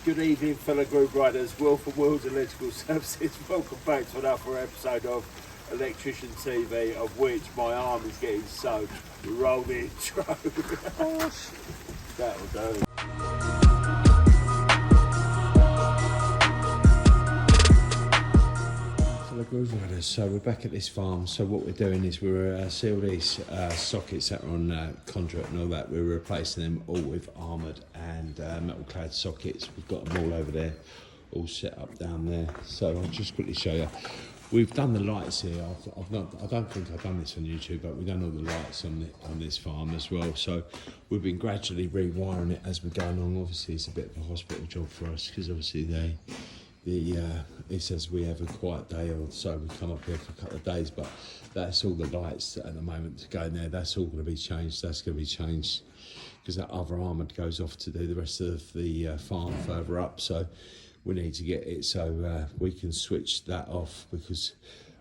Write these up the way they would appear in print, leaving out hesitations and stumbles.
Good evening, fellow group riders. Will from Will's Electrical Services. Welcome back to another episode of Electrician TV, of which my arm is getting soaked. Roll the intro. That'll do. Fellow group riders, so we're back at this farm. So what we're doing is we're see all these sockets that are on conduit and all that. We're replacing them all with armoured and metal clad sockets. We've got them all over there, all set up down there. So I'll just quickly show you. We've done the lights here. I don't think I've done this on YouTube, but we've done all the lights on this farm as well. So we've been gradually rewiring it as we're going along. Obviously, it's a bit of a hospital job for us because obviously it says we have a quiet day or so. We come up here for a couple of days, but that's all the lights at the moment to go in there. That's all going to be changed. That's going to be changed because that other armoured goes off to do the rest of the farm further up. So we need to get it so we can switch that off, because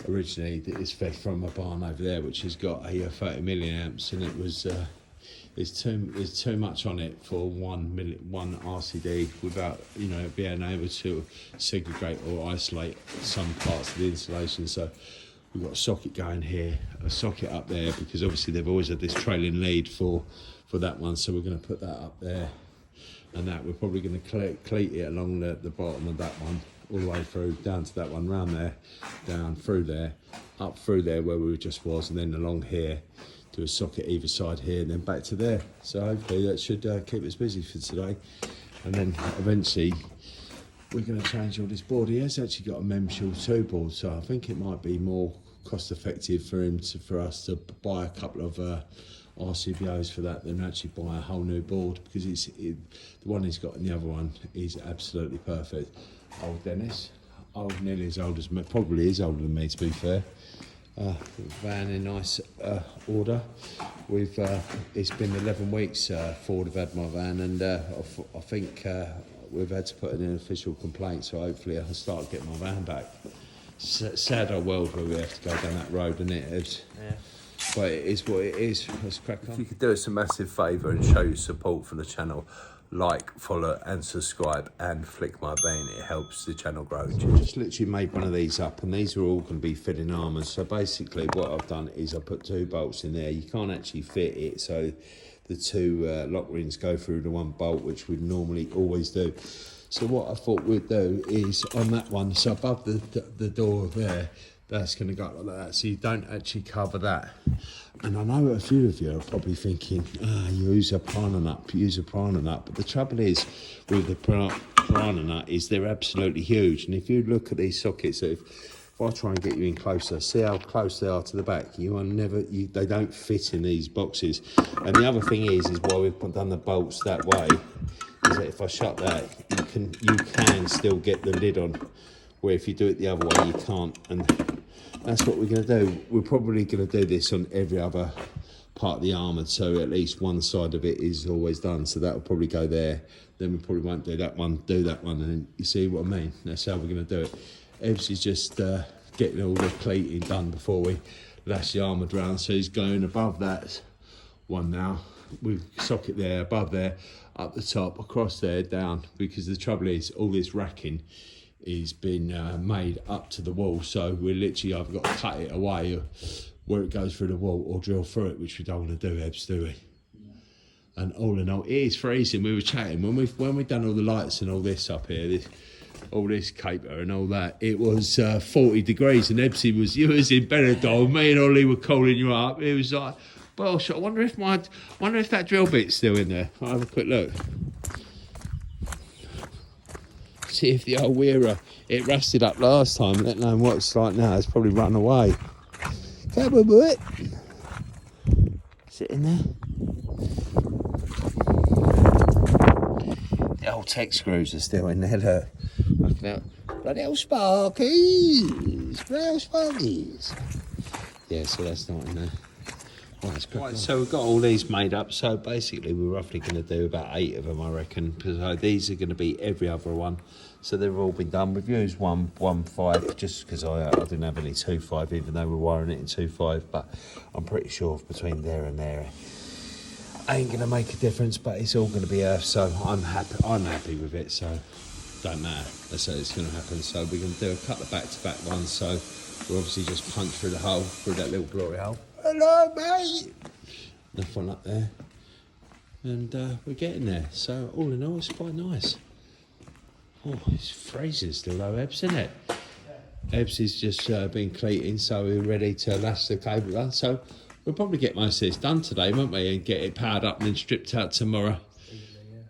originally it's fed from a barn over there which has got a 30 milliamps, and it was there's too much on it for one RCD without being able to segregate or isolate some parts of the installation. So we've got a socket going here, a socket up there, because obviously they've always had this trailing lead for that one, so we're going to put that up there. And that we're probably going to cleat it along the bottom of that one, all the way through, down to that one, round there, down through there, up through there where we just was, and then along here, do a socket either side here, and then back to there. So hopefully that should keep us busy for today. And then eventually we're going to change all this board. He has actually got a Memshell 2 board, so I think it might be more cost effective for us to buy a couple of RCBOs for that than actually buy a whole new board, because the one he's got and the other one is absolutely perfect. Old Dennis, nearly as old as me, probably is older than me to be fair. Van in nice order. It's been 11 weeks Ford have had my van, and I think we've had to put in an official complaint, so hopefully I'll start getting my van back. Sad old world where we have to go down that road, isn't it? Yeah. But it is what it is. Let's crack on. If you could do us a massive favour and show your support for the channel, like, follow and subscribe, and flick my bean, it helps the channel grow. Just literally made one of these up, and these are all going to be fitting armours. So basically what I've done is I put 2 bolts in there. You can't actually fit it, so the 2 lock rings go through the 1 bolt, which we'd normally always do. So what I thought we'd do is on that one, so above the door there, that's going to go like that, so you don't actually cover that. And I know a few of you are probably thinking, use a piranha nut, but the trouble is with the piranha nut is they're absolutely huge. And if you look at these sockets, if I try and get you in closer, see how close they are to the back. They don't fit in these boxes. And the other thing is why we've done the bolts that way, is that if I shut that, you can still get the lid on, where if you do it the other way you can't. And that's what we're going to do. We're probably going to do this on every other part of the armoured, so at least one side of it is always done. So that will probably go there, then we probably won't do that one, and then you see what I mean. That's how we're going to do it. Evs is just getting all the cleating done before we lash the armoured round, so he's going above that one now. We socket there, above there, up the top, across there, down, because the trouble is all this racking is been made up to the wall, so we're literally either got to cut it away where it goes through the wall, or drill through it, which we don't want to do, Ebs, do we? Yeah. And all in all, it is freezing. We were chatting when we've done all the lights and all this up here, all this caper and all that, it was 40 degrees, and Ebsy you was in Benidorm, me and Ollie were calling you up. It was like, well, I wonder if that drill bit's still in there. I'll have a quick look. See if the old Wearer, it rusted up last time, let alone what it's like now. It's probably run away. Come on, boy. Sit in there. The old tech screws are still in there, look. Bloody hell sparkies. Bloody hell sparkies. Yeah, so that's not in there. Right, so we've got all these made up. So basically we're roughly going to do about 8 of them, I reckon. So these are going to be every other one. So they've all been done. We've used 1.5 just because I didn't have any 2.5, even though we're wiring it in 2.5. But I'm pretty sure between there and there, ain't going to make a difference. But it's all going to be Earth, so I'm happy with it. So don't matter. That's how it's going to happen. So we're going to do a couple of back-to-back ones. So we'll obviously just punch through the hole, through that little glory hole. Hello, mate. Enough one up there, and we're getting there. So all in all, it's quite nice. Oh, it's freezing still though, Ebbs, isn't it? Yeah. Ebbs is just been cleating, so we're ready to lash the cable on. So we'll probably get most of this done today, won't we? And get it powered up and then stripped out tomorrow.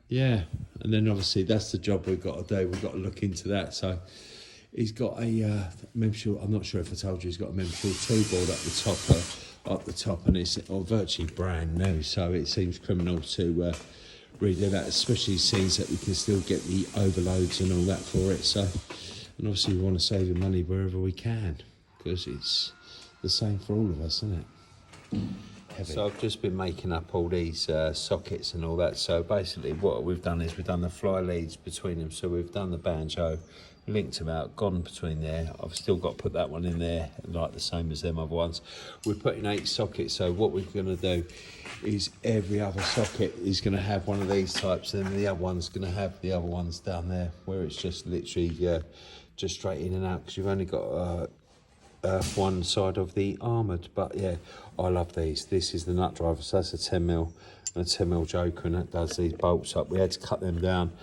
Yeah, and then obviously that's the job we've got to do. We've got to look into that. So he's got a Memshore. I'm not sure if I told you, he's got a Memshore 2 board up the top, and it's virtually brand new. So it seems criminal to redo that, especially since that we can still get the overloads and all that for it. So, and obviously we want to save the money wherever we can, because it's the same for all of us, isn't it? Heavy. So I've just been making up all these sockets and all that. So basically what we've done is we've done the fly leads between them. So we've done the banjo, linked them out, gone between there. I've still got to put that one in there, like the same as them other ones. We're putting 8 sockets. So what we're going to do is every other socket is going to have one of these types, and the other one's going to have the other ones down there, where it's just literally just straight in and out, because you've only got one side of the armoured. But yeah, I love these. This is the nut driver, so that's a 10mm and a 10mm joker, and that does these bolts up. We had to cut them down.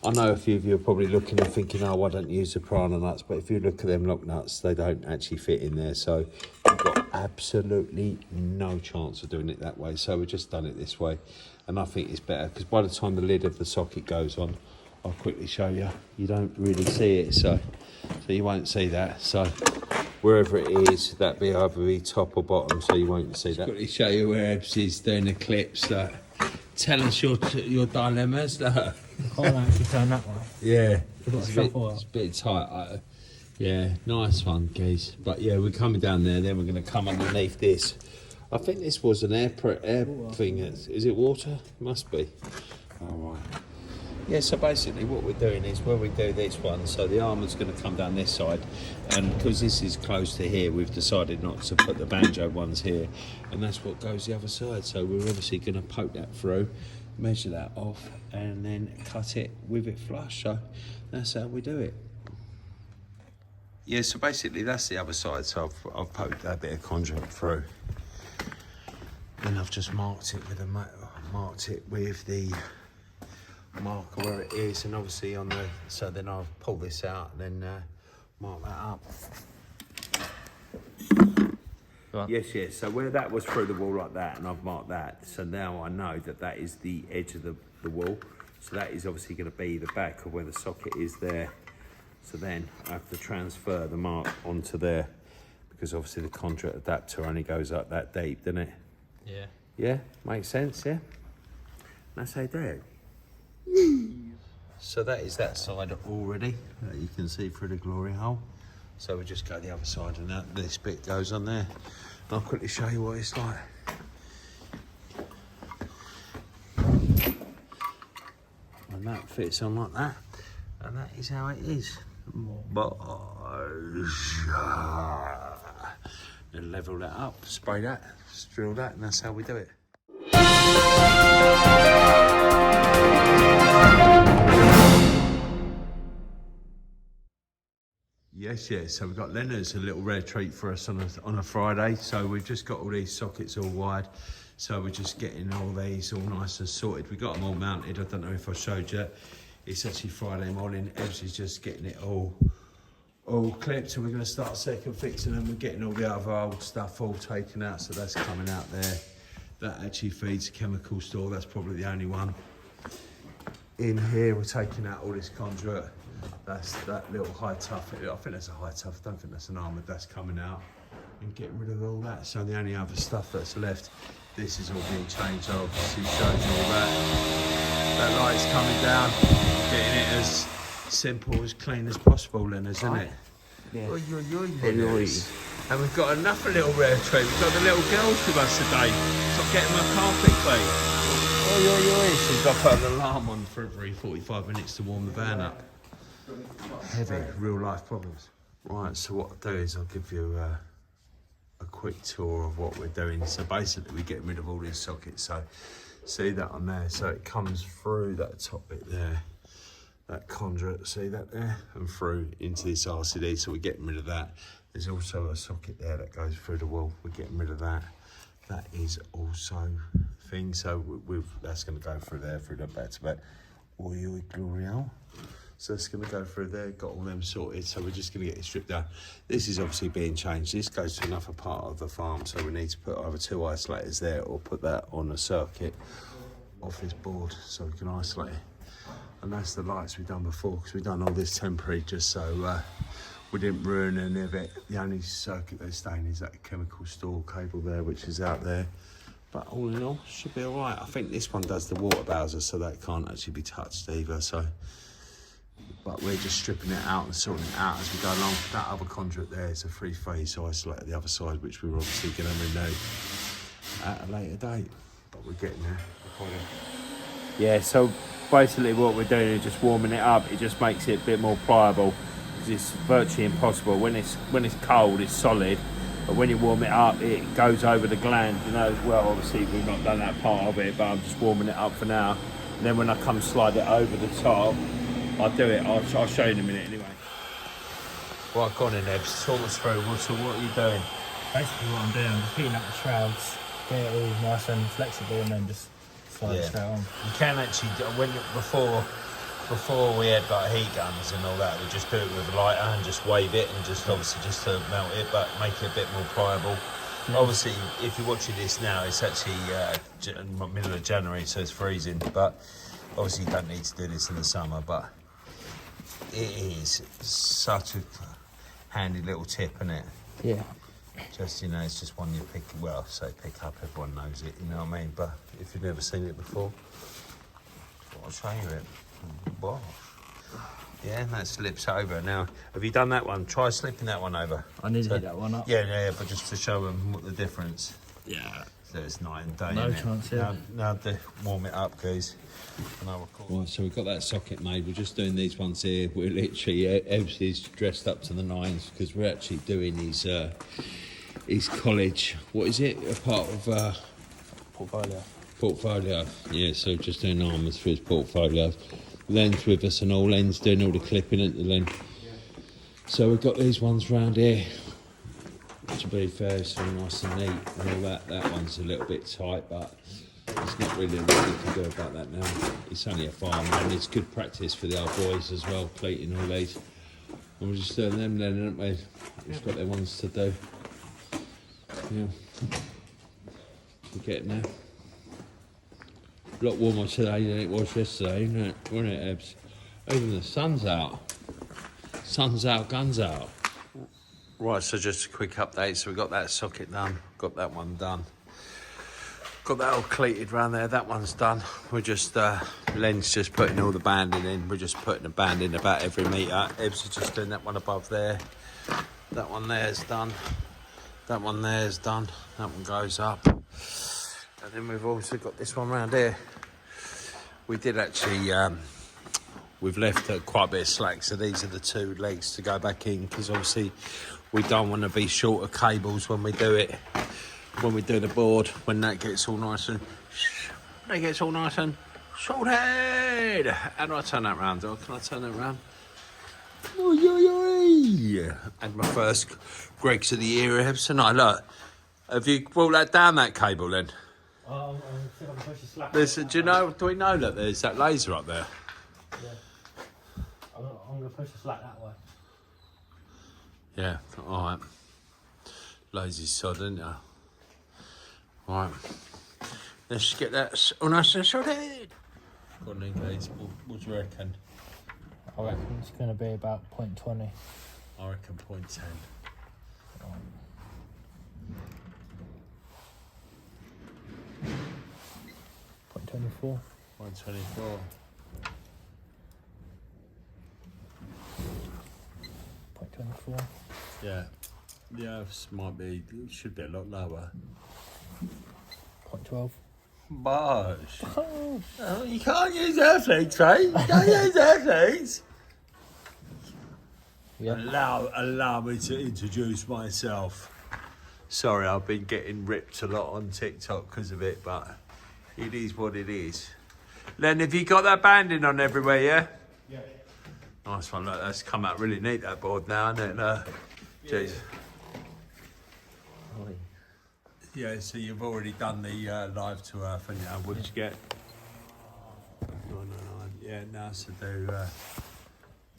I know a few of you are probably looking and thinking, oh, I don't use the piranha nuts, but if you look at them lock nuts, they don't actually fit in there. So you've got absolutely no chance of doing it that way. So we've just done it this way, and I think it's better, because by the time the lid of the socket goes on, I'll quickly show you, you don't really see it, so you won't see that. So wherever it is, that'd be either be top or bottom, so you won't see that. Quickly show you where Ebbs is doing the clips. Tell us your dilemmas. I can't actually turn that one. Yeah, it's a bit tight. Yeah, nice one, geez. But yeah, we're coming down there, then we're going to come underneath this. I think this was an air thing. Is it water? Must be. All right. Yeah, so basically what we're doing is, where we do this one, so the armoured's going to come down this side, and because this is close to here, we've decided not to put the banjo ones here, and that's what goes the other side. So we're obviously going to poke that through, measure that off, and then cut it with it flush. So that's how we do it. Yeah, so basically that's the other side. So I've poked that bit of conduit through, and I've just marked it with the marker where it is, and obviously on the, so then I'll pull this out and then mark that up. Right. Yes, so where that was through the wall like that, and I've marked that, so now I know that that is the edge of the wall, so that is obviously going to be the back of where the socket is there. So then I have to transfer the mark onto there, because obviously the conduit adapter only goes up that deep, doesn't it? Yeah. Yeah, makes sense, yeah? That's how you do it. So that is that side already, that you can see through the glory hole. So we just go the other side, and that this bit goes on there. I'll quickly show you what it's like. And that fits on like that, and that is how it is. Then level that up, spray that, drill that, and that's how we do it. Yes, so we've got Leonard's a little rare treat for us on a Friday. So we've just got all these sockets all wired. So we're just getting all these all nice and sorted. We got them all mounted. I don't know if I showed you. It's actually Friday morning. Ebbs is just getting it all clipped, and we're going to start second fixing them. We're getting all the other old stuff all taken out, so that's coming out there. That actually feeds a chemical store. That's probably the only one. In here, we're taking out all this conduit. That's that little high tough. I think that's a high tough. I don't think that's an armoured. That's coming out, and getting rid of all that. So the only other stuff that's left, this is all being changed. I obviously showed you all that. That light's coming down, getting it as simple, as clean as possible, then, isn't it? Yeah. Oy, oy, oy, oy. And we've got another little rare treat. We've got the little girls with us today. So I'm getting my carpet clean. Oy, oy, oy. So we've got to put an alarm on for every 45 minutes to warm the van up. Heavy, real life problems. Right, so what I'll do is I'll give you a quick tour of what we're doing. So basically we're getting rid of all these sockets. So see that on there? So it comes through that top bit there. that conduit, see that there, and through into this RCD, so we're getting rid of that. There's also a socket there that goes through the wall, we're getting rid of that. That is also thing, so that's going to go through there, through the back to back. Oil Glorial. So it's going to go through there, got all them sorted, so we're just going to get it stripped down. This is obviously being changed. This goes to another part of the farm, so we need to put either 2 isolators there or put that on a circuit off this board so we can isolate it. And that's the lights we've done before, because we've done all this temporary just so we didn't ruin any of it. The only circuit they're staying is that chemical store cable there, which is out there. But all in all, should be all right. I think this one does the water bowser, so that can't actually be touched either. So, but we're just stripping it out and sorting it out as we go along. That other conduit there is a 3-phase isolator the other side, which we're obviously going to remove at a later date. But we're getting there. Yeah, so basically what we're doing is just warming it up. It just makes it a bit more pliable. It's virtually impossible. When it's cold, it's solid, but when you warm it up, it goes over the gland. You know, well, obviously we've not done that part of it, but I'm just warming it up for now. And then when I come slide it over the top, I'll do it. I'll show you in a minute anyway. Right, go on in, Ebs. Talk us through. So what are you doing? Basically what I'm doing, I'm just heating up the shrouds, get it all nice and flexible, and then just slide it straight on. You can actually, before we had like heat guns and all that, we just do it with a lighter and just wave it and just obviously just to melt it, but make it a bit more pliable. Obviously, if you're watching this now, it's actually middle of January, so it's freezing, but obviously you don't need to do this in the summer, but it is such a handy little tip, isn't it? Yeah. Just, you know, it's just one you pick, well, say pick up, everyone knows it, you know what I mean? But if you've never seen it before, I'll show you it. Wow. Yeah, that slips over. Now, have you done that one? Try slipping that one over. I need to hit that one up. Yeah, but just to show them what the difference. Yeah. So it's night and day, No innit? chance, yeah. Now to warm it up, guys. Right, so we've got that socket made. We're just doing these ones here. We're literally, Evs is dressed up to the nines because we're actually doing his college. What is it? A part of portfolio. Yeah, so just doing armours for his portfolio. Len's with us and all. Len's doing all the clipping at the Len. So we've got these ones round here. To be fair, so nice and neat and all that. That one's a little bit tight, but there's not really what we can do about that now. It's only a farm and it's good practice for the old boys as well, pleating all these. And we're just doing them then, haven't we? We've got their ones to do. Yeah. We're getting there. A lot warmer today than it was yesterday, wasn't it, Ebs? Even the sun's out. Sun's out, guns out. Right, so just a quick update. So we got that socket done, got that one done. Got that all cleated around there, that one's done. We're just, Len's just putting all the banding in. We're just putting the band in about every metre. Ebs is just doing that one above there. That one there's done. That one there's done. That one goes up. And then we've also got this one round here. We did actually, we've left quite a bit of slack, so these are the 2 legs to go back in, because obviously we don't want to be short of cables when we do it. When we do the board, when that gets all nice and sorted. How do I turn that round, dog? Can I turn that round? And my first Greg's of the year, Ebson. I look. Have you brought that down, that cable then? I'm going to push the slack. Do we know that there's that laser up there? Yeah. I'm going to push the slack that way. Yeah, alright. Lazy sod, isn't ya? Right. Let's just get that all nice and sorted. Go on then, guys. What do you reckon? I reckon it's going to be about 0.20. I reckon 0.10. .24. 124. 0.24. Yeah. The earth's should be a lot lower. 0.12. Bosh. Oh, you can't use earthlegs, right? You can't use earthlegs. Yeah. Allow me to introduce myself. Sorry, I've been getting ripped a lot on TikTok because of it, but it is what it is. Len, have you got that banding on everywhere, yeah? Yeah. Nice one. Look, that's come out really neat, that board now, hasn't it? Jeez. Yeah, so you've already done the live to earth, and what did you get? 999. Yeah, now to do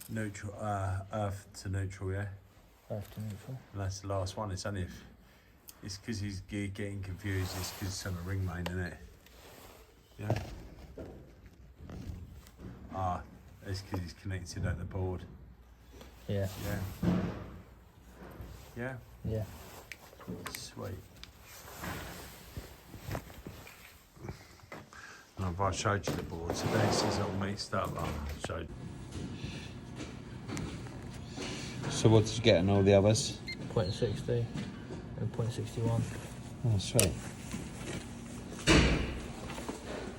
neutral, earth to neutral, yeah? Earth to neutral. And that's the last one. It's only if it's because he's getting confused. It's because it's on a ring main, isn't it? Yeah. Ah, it's because he's connected at the board. Yeah. Yeah. Yeah. Yeah. Sweet. Now, if I showed you the board today, this is all mixed up. I showed. So what did you get on all the others? 0.60 and 0.61. Oh, sweet.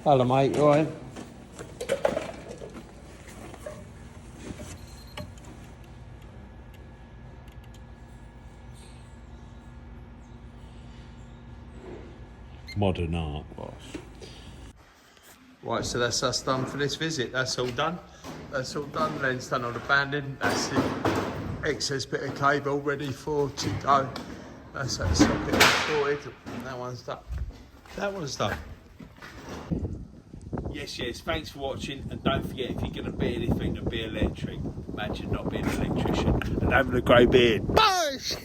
Hello, mate. You all right? Modern art, boss. Right, so that's us done for this visit. That's all done. That's all done. Len's done all the banding. That's the excess bit of cable ready for to go. That's that socket sorted. That one's done. That one's done. Yes. Thanks for watching, and don't forget, if you're going to be anything, to be electric. Imagine not being an electrician and having a grey beard. Bosh!